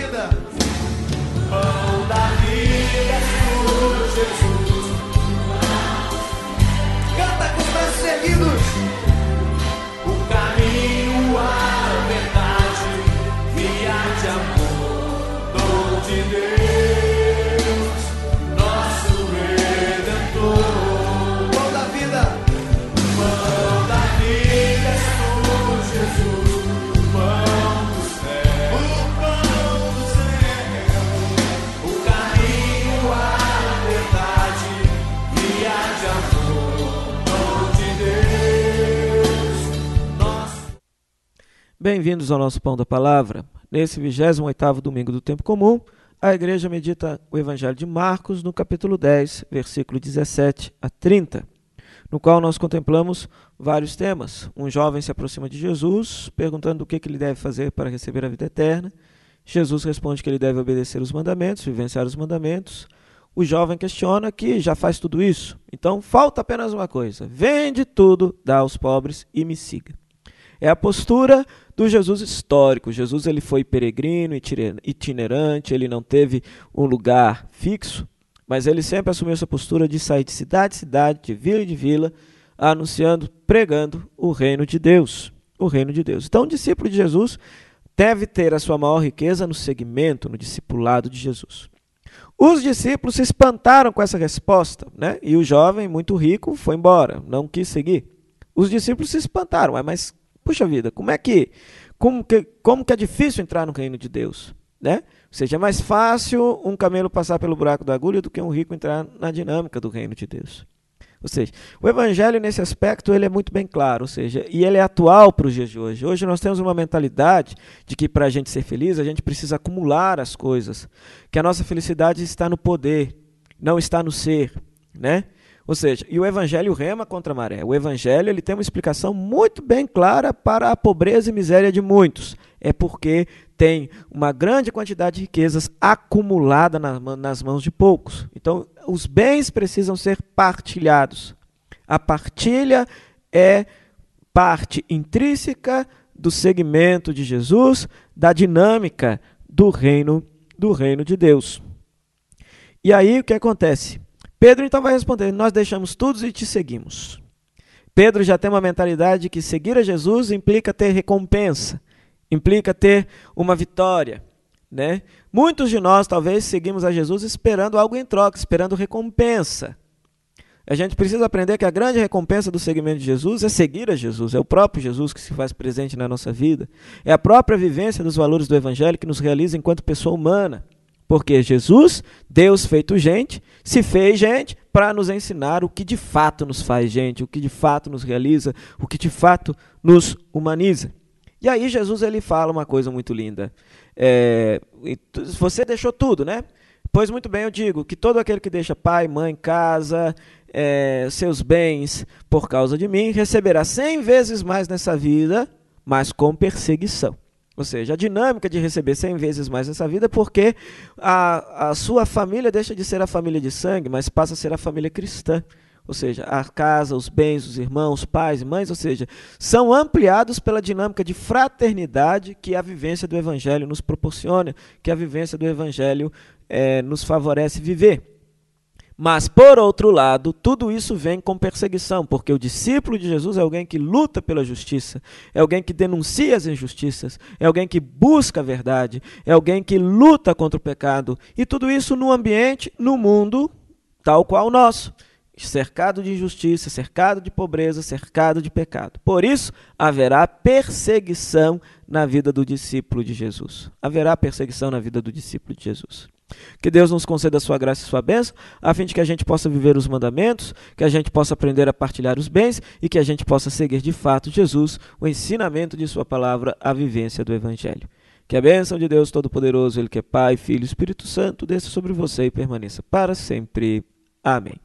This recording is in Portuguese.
vida. Pão da vida é por Jesus. Canta com os braços erguidos. O caminho, a verdade, via de amor, dom de Deus, nosso Redentor. Pão da vida. Pão da vida é por Jesus. Pão do céu. O pão do céu. O caminho, a verdade, via de amor, dom de Deus, nosso. Bem-vindos ao nosso Pão da Palavra. Nesse 28º domingo do tempo comum, a igreja medita o Evangelho de Marcos no capítulo 10, versículo 17 a 30, no qual nós contemplamos vários temas. Um jovem se aproxima de Jesus, perguntando o que ele deve fazer para receber a vida eterna. Jesus responde que ele deve obedecer os mandamentos, vivenciar os mandamentos. O jovem questiona que já faz tudo isso. Então, falta apenas uma coisa: vende tudo, dá aos pobres e me siga. É a postura do Jesus histórico. Jesus ele foi peregrino, itinerante, ele não teve um lugar fixo, mas ele sempre assumiu essa postura de sair de cidade em cidade, de vila em vila, anunciando, pregando o reino de Deus. O reino de Deus. Então, o discípulo de Jesus deve ter a sua maior riqueza no segmento, no discipulado de Jesus. Os discípulos se espantaram com essa resposta, né? E o jovem, muito rico, foi embora, não quis seguir. Os discípulos se espantaram, mas puxa vida, como que é difícil entrar no reino de Deus, né? Ou seja, é mais fácil um camelo passar pelo buraco da agulha do que um rico entrar na dinâmica do reino de Deus. Ou seja, o evangelho nesse aspecto ele é muito bem claro, ou seja, e ele é atual para os dias de hoje. Hoje nós temos uma mentalidade de que para a gente ser feliz a gente precisa acumular as coisas, que a nossa felicidade está no poder, não está no ser, né? Ou seja, e o evangelho rema contra a maré. O evangelho ele tem uma explicação muito bem clara para a pobreza e miséria de muitos. É porque tem uma grande quantidade de riquezas acumulada nas mãos de poucos. Então, os bens precisam ser partilhados. A partilha é parte intrínseca do segmento de Jesus, da dinâmica do reino de Deus. E aí, o que acontece? Pedro então vai responder: nós deixamos tudo e te seguimos. Pedro já tem uma mentalidade de que seguir a Jesus implica ter recompensa, implica ter uma vitória, né? Muitos de nós talvez seguimos a Jesus esperando algo em troca, esperando recompensa. A gente precisa aprender que a grande recompensa do seguimento de Jesus é seguir a Jesus, é o próprio Jesus que se faz presente na nossa vida, é a própria vivência dos valores do Evangelho que nos realiza enquanto pessoa humana. Porque Jesus, Deus feito gente, se fez gente para nos ensinar o que de fato nos faz gente, o que de fato nos realiza, o que de fato nos humaniza. E aí Jesus ele fala uma coisa muito linda. Você deixou tudo, né? Pois muito bem, eu digo que todo aquele que deixa pai, mãe, casa, seus bens por causa de mim, receberá 100 vezes mais nessa vida, mas com perseguição. Ou seja, a dinâmica de receber 100 vezes mais nessa vida é porque a sua família deixa de ser a família de sangue, mas passa a ser a família cristã. Ou seja, a casa, os bens, os irmãos, pais e mães, ou seja, são ampliados pela dinâmica de fraternidade que a vivência do Evangelho nos proporciona, que a vivência do Evangelho nos favorece viver. Mas, por outro lado, tudo isso vem com perseguição, porque o discípulo de Jesus é alguém que luta pela justiça, é alguém que denuncia as injustiças, é alguém que busca a verdade, é alguém que luta contra o pecado, e tudo isso no ambiente, no mundo, tal qual o nosso, cercado de injustiça, cercado de pobreza, cercado de pecado. Por isso, haverá perseguição na vida do discípulo de Jesus. Haverá perseguição na vida do discípulo de Jesus. Que Deus nos conceda a sua graça e sua bênção, a fim de que a gente possa viver os mandamentos, que a gente possa aprender a partilhar os bens e que a gente possa seguir de fato Jesus, o ensinamento de sua palavra, a vivência do Evangelho. Que a bênção de Deus Todo-Poderoso, Ele que é Pai, Filho e Espírito Santo, desça sobre você e permaneça para sempre. Amém.